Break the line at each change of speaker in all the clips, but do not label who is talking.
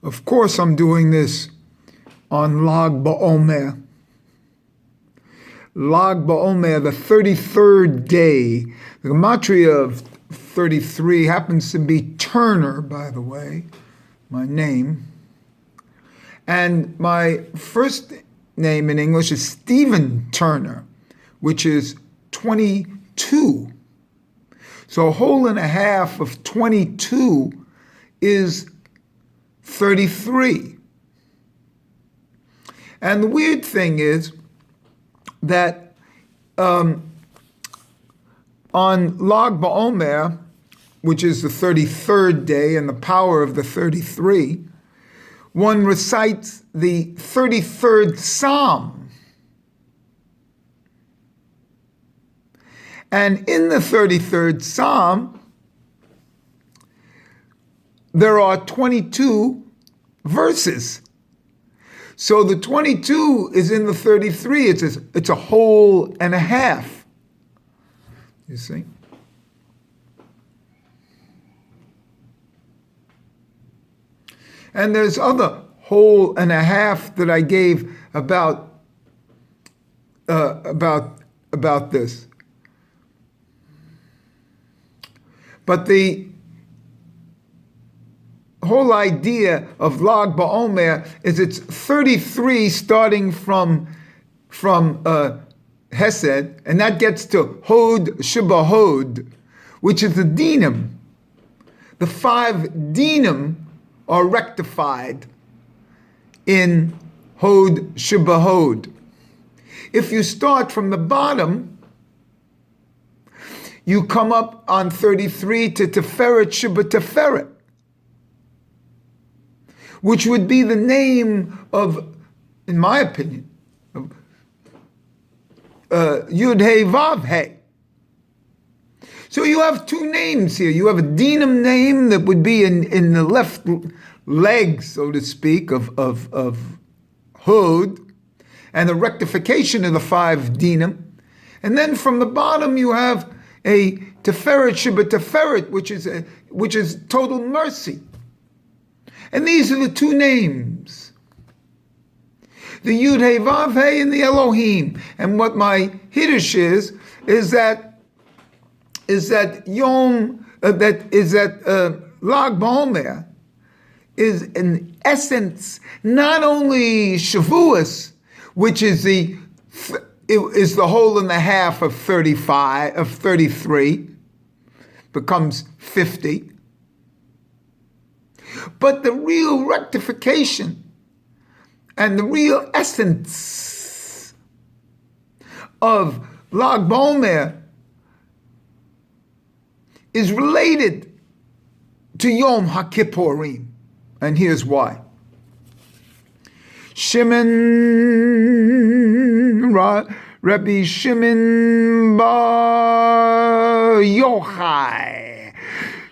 Of course, I'm doing this on Lag BaOmer. Lag BaOmer, the 33rd day. The gematria of 33 happens to be Turner, by the way, my name. And my first name in English is Stephen Turner, which is 22. So a whole and a half of 22 is 33. And the weird thing is that on Lag BaOmer, which is the 33rd day and the power of the 33, one recites the 33rd Psalm. And in the 33rd Psalm, there are 22 verses. So the 22 is in the 33. It's a whole and a half. You see? And there's other whole and a half that I gave about this. But the whole idea of Lag BaOmer is it's 33 starting from Hesed, and that gets to Hod Shebahod, which is the dinim. The 5 dinim are rectified in Hod Shebahod. If you start from the bottom, you come up on 33 to Teferet Shebeteferet, which would be the name of, in my opinion, Yud Hey Vav Hey. So you have 2 names here. You have a dinim name that would be in the left leg, so to speak, of Hod, and the rectification of the 5 dinim. And then from the bottom you have a Teferet Shebeteferet, which is total mercy. And these are the 2 names, the Yud Hey Vav Hey and the Elohim. And what my Hiddush is that Lag BaOmer is in essence not only Shavuos, which is the whole and a half of 33, becomes 50. But the real rectification and the real essence of Lag BaOmer is related to Yom HaKippurim. And here's why. Rabbi Shimon bar Yochai.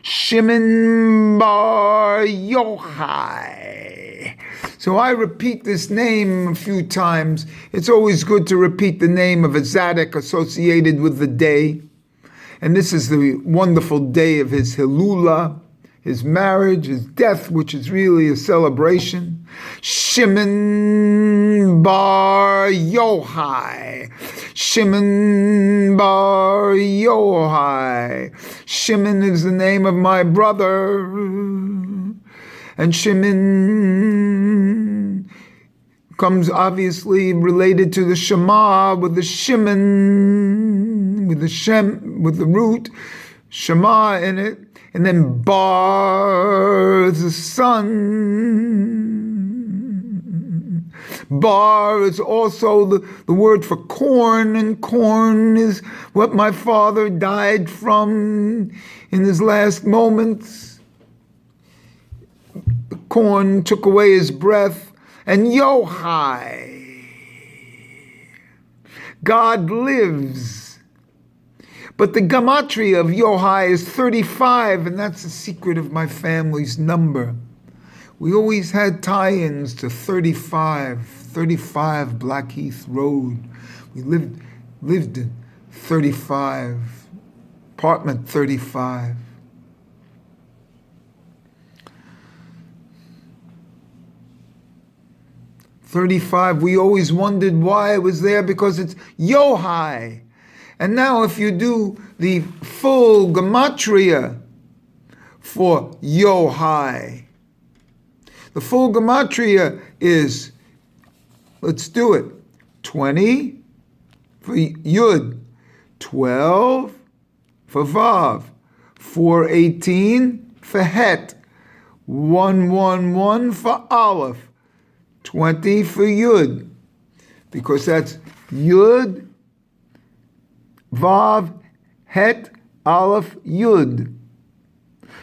Shimon bar Yochai. So I repeat this name a few times. It's always good to repeat the name of a tzaddik associated with the day. And this is the wonderful day of his Hilula, his marriage, his death, which is really a celebration. Shimon bar Yochai. Shimon bar Yochai. Shimon is the name of my brother. And Shimon comes obviously related to the Shema with the Shimon, with the root Shema in it. And then bar is the son. Bar is also the word for corn, and corn is what my father died from in his last moments. The corn took away his breath. And Yochai, God lives. But the gematria of Yochai is 35, and that's the secret of my family's number. We always had tie-ins to 35 Blackheath Road. We lived in 35, apartment 35. 35, we always wondered why it was there, because it's Yochai. And now if you do the full gematria for Yochai, the full gematria is, let's do it, 20 for Yud, 12 for Vav, 418 for Het, 111 for Aleph, 20 for Yud, because that's Yud, Vav, Het, Aleph, Yud.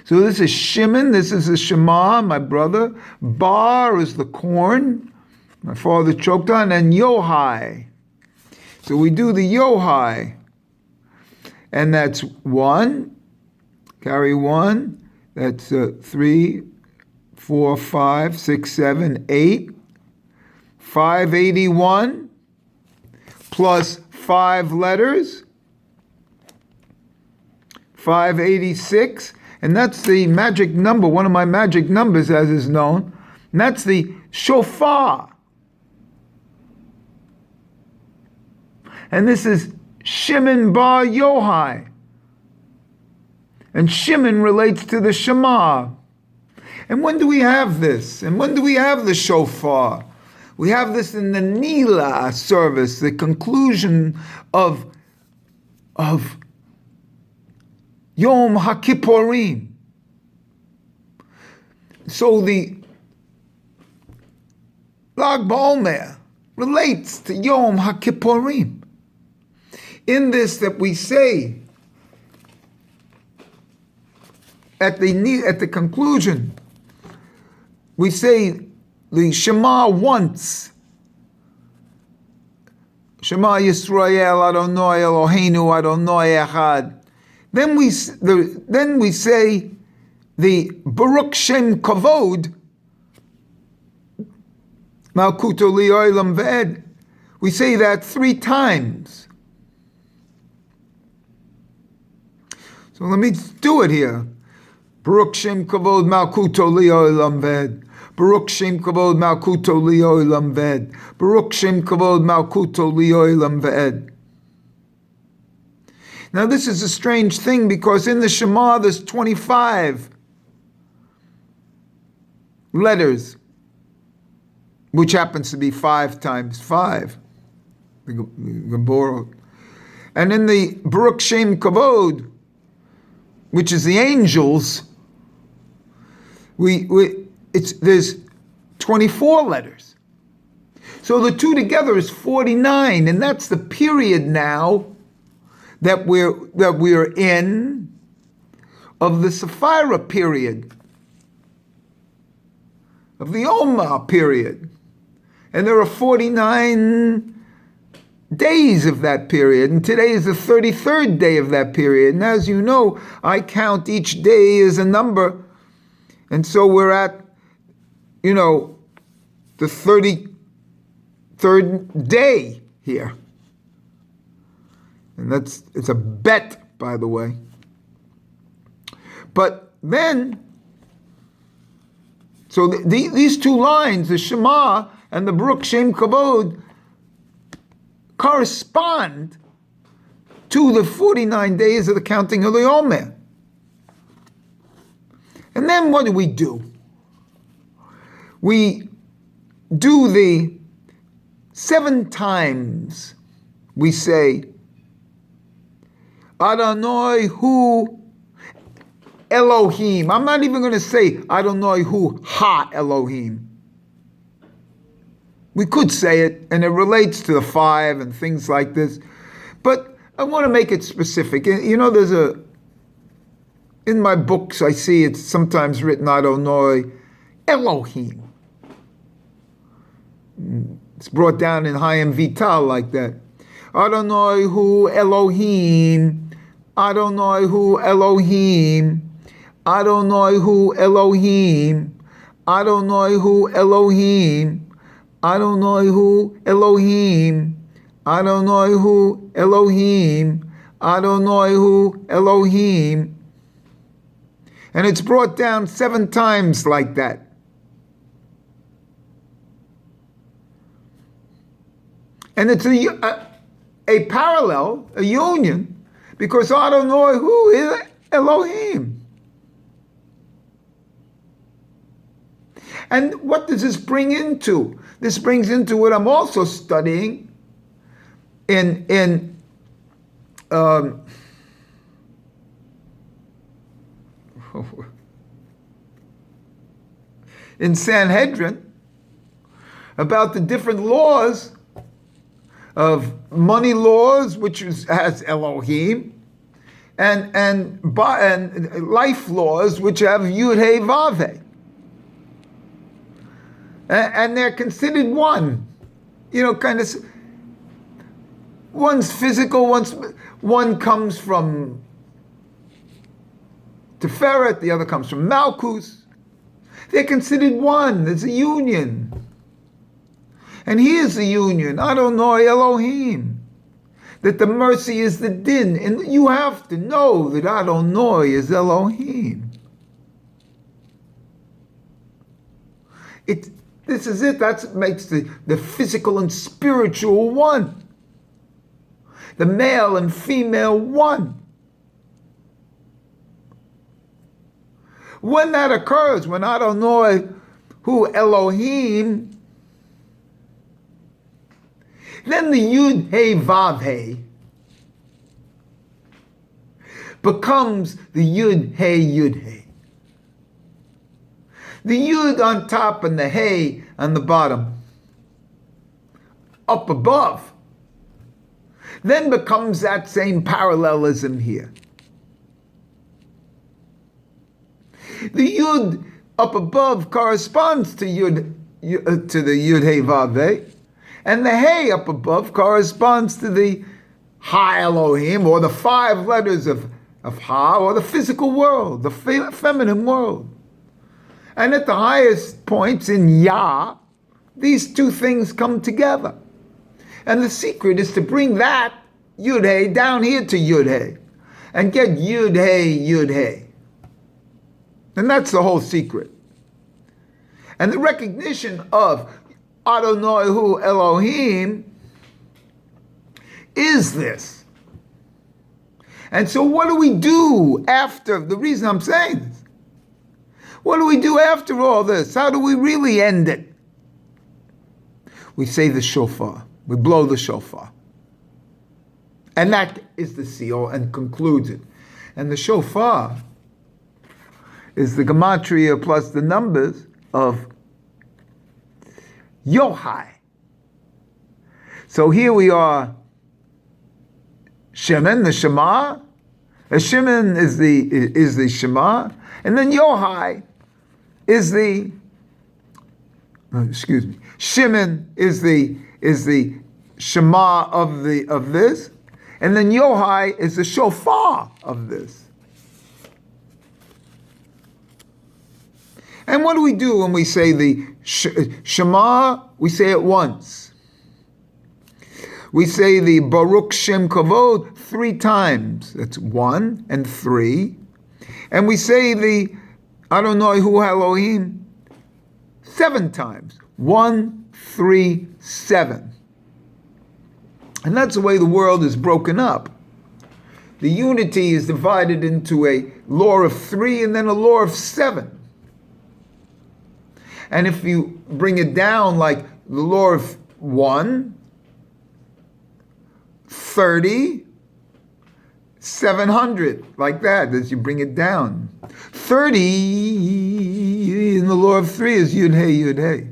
So this is Shimon, this is the Shema, my brother. Bar is the corn my father choked on, and Yochai. So we do the Yochai. And that's 1, carry 1, that's 3, 4, 5, 6, 7, 8, 581, plus 5 letters, 586, and that's the magic number, one of my magic numbers as is known, and that's the shofar. And this is Shimon bar Yochai. And Shimon relates to the Shema. And when do we have this? And when do we have the shofar? We have this in the Nila service, the conclusion of Yom HaKippurim. So the Lag BaOmer relates to Yom HaKippurim. In this that we say at the conclusion, we say the Shema once. Shema Yisrael Adonai Eloheinu Adonai Echad. Then we say the Baruch Shem Kavod Malkuto Li'olam V'ed. We say that 3 times. So let me do it here. Baruch Shem Kavod Malkuto Li'olam V'ed. Baruch Shem Kavod Malkuto Li'olam V'ed. Baruch Shem Kavod Malkuto Li'olam V'ed. Now this is a strange thing, because in the Shema there's 25 letters, which happens to be 5 times 5, the Geborot. And in the Baruch Shem Kavod, which is the angels, there's 24 letters. So the two together is 49, and that's the period now that we're in of the Sapphira period, of the Omar period. And there are 49 days of that period, and today is the 33rd day of that period. And as you know, I count each day as a number, and so we're at, the 33rd day here. And it's a bet, by the way. But then, so these 2 lines, the Shema and the Baruch Shem Kavod, correspond to the 49 days of the counting of the Omer. And then what do? We do the 7 times we say, Adonai hu Elohim. I'm not even going to say Adonai hu ha Elohim. We could say it, and it relates to the 5 and things like this. But I want to make it specific. There's in my books, I see it's sometimes written Adonai Elohim. It's brought down in Hayim Vital like that. Adonai hu Elohim. Adonai hu Elohim. Adonai hu Elohim. Adonai hu Elohim. Adonai hu Elohim. Adonai hu Elohim. Adonai hu Elohim. And it's brought down 7 times like that. And it's a parallel, a union, because Adonai who is Elohim. And what does this bring into? This brings into what I'm also studying in Sanhedrin, about the different laws of money laws, which has Elohim, and life laws, which have Yud Hey Vav Hey. And they're considered one. Kind of, one's physical, one comes from Tiferet, the other comes from Malchus. They're considered one. There's a union. And here's the union, Adonai Elohim, that the mercy is the din. And you have to know that Adonai is Elohim. This is it. That makes the physical and spiritual one. The male and female one. When that occurs, when Adonai who Elohim, then the Yud Hey Vav Hey becomes the Yud Hey Yud Hey. The Yud on top and the Hey on the bottom, up above, then becomes that same parallelism here. The Yud up above corresponds to the Yud Hey Vav Hey, and the Hey up above corresponds to the Ha Elohim, or the 5 letters of Ha, or the physical world, the feminine world. And at the highest points in Yah, these two things come together. And the secret is to bring that Yud Hey down here to Yud Hey, and get Yud Hey Yud Hey. And that's the whole secret. And the recognition of Adonai Hu Elohim is this. And so what do we do after, the reason I'm saying this, what do we do after all this? How do we really end it? We say the shofar. We blow the shofar. And that is the seal and concludes it. And the shofar is the gematria plus the numbers of Yochai. So here we are, Shimon, the Shema. Shimon is the Shema, and then Yochai is the. Shimon is the Shema of this, and then Yochai is the shofar of this. And what do we do when we say the Shema? We say it once. We say the Baruch Shem Kavod 3 times. That's 1 and 3. And we say the Adonai Hu Elohim 7 times. 1, 3, 7. And that's the way the world is broken up. The unity is divided into a law of 3 and then a law of 7. And if you bring it down like the law of 1, 30, 700, like that, as you bring it down. 30 in the law of 3 is Yud Hey, Yud Hey.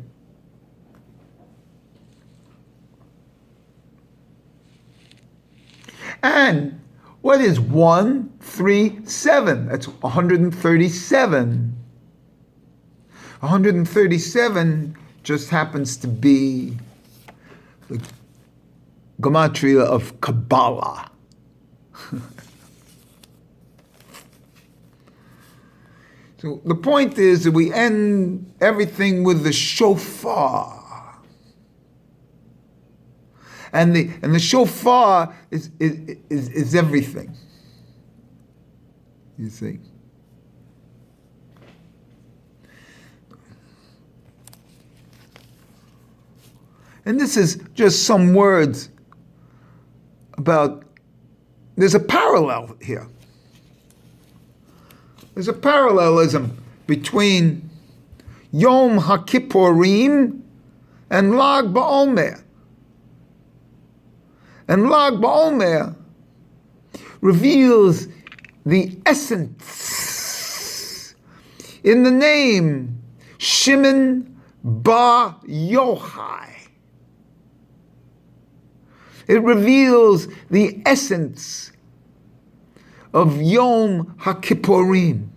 And what is 1, 3, 7? That's 137. 137 just happens to be the gematria of Kabbalah. So the point is that we end everything with the shofar. And the shofar is everything. You see? And this is just some words about, there's a parallel here. There's a parallelism between Yom HaKippurim and Lag BaOmer. And Lag BaOmer reveals the essence in the name Shimon Bar Yochai. It reveals the essence of Yom HaKippurim.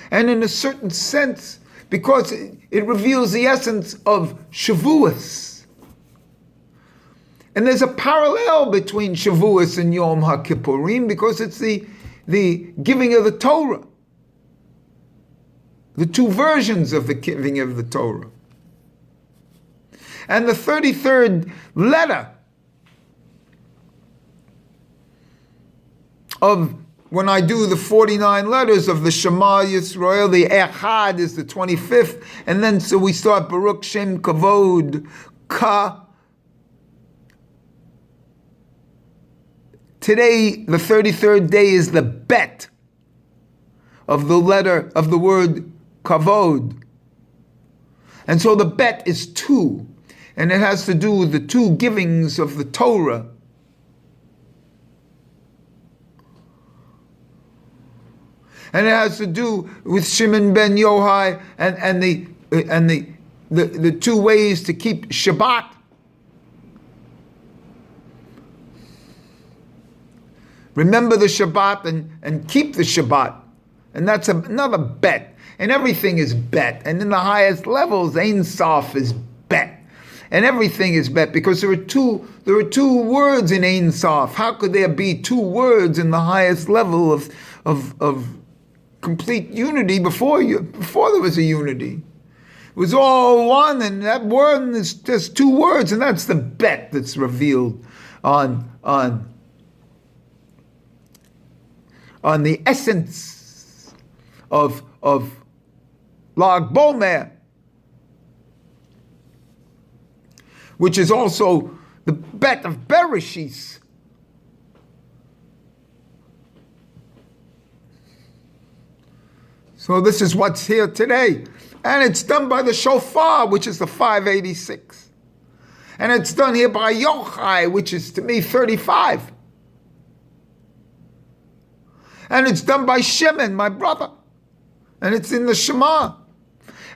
And in a certain sense, because it reveals the essence of Shavuos. And there's a parallel between Shavuos and Yom HaKippurim because it's the giving of the Torah. The two versions of the giving of the Torah. And the 33rd letter of, when I do the 49 letters of the Shema Yisrael, the Echad is the 25th, and then so we start Baruch Shem Kavod Ka. Today, the 33rd day is the bet of the letter of the word Kavod. And so the bet is 2, and it has to do with the 2 givings of the Torah. And it has to do with Shimon ben Yochai and the 2 ways to keep Shabbat. Remember the Shabbat and keep the Shabbat. And that's another bet. And everything is bet. And in the highest levels, Ein Sof is bet. And everything is bet because there are two words in Ein Sof. How could there be 2 words in the highest level of complete unity before there was a unity? It was all one, and that word is just 2 words, and that's the bet that's revealed on the essence of Lag BaOmer, which is also the bet of Bereshis. So this is what's here today. And it's done by the shofar, which is the 586. And it's done here by Yochai, which is to me 35. And it's done by Shimon, my brother. And it's in the Shema.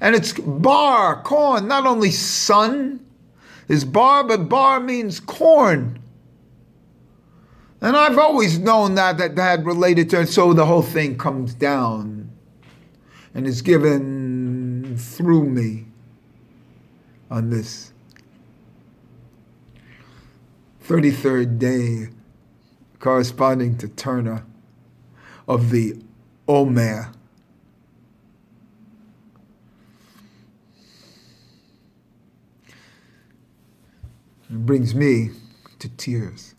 And it's bar, corn, not only sun is bar, but bar means corn. And I've always known that had related to it, so the whole thing comes down and is given through me on this 33rd day, corresponding to Turner, of the Omer. It brings me to tears.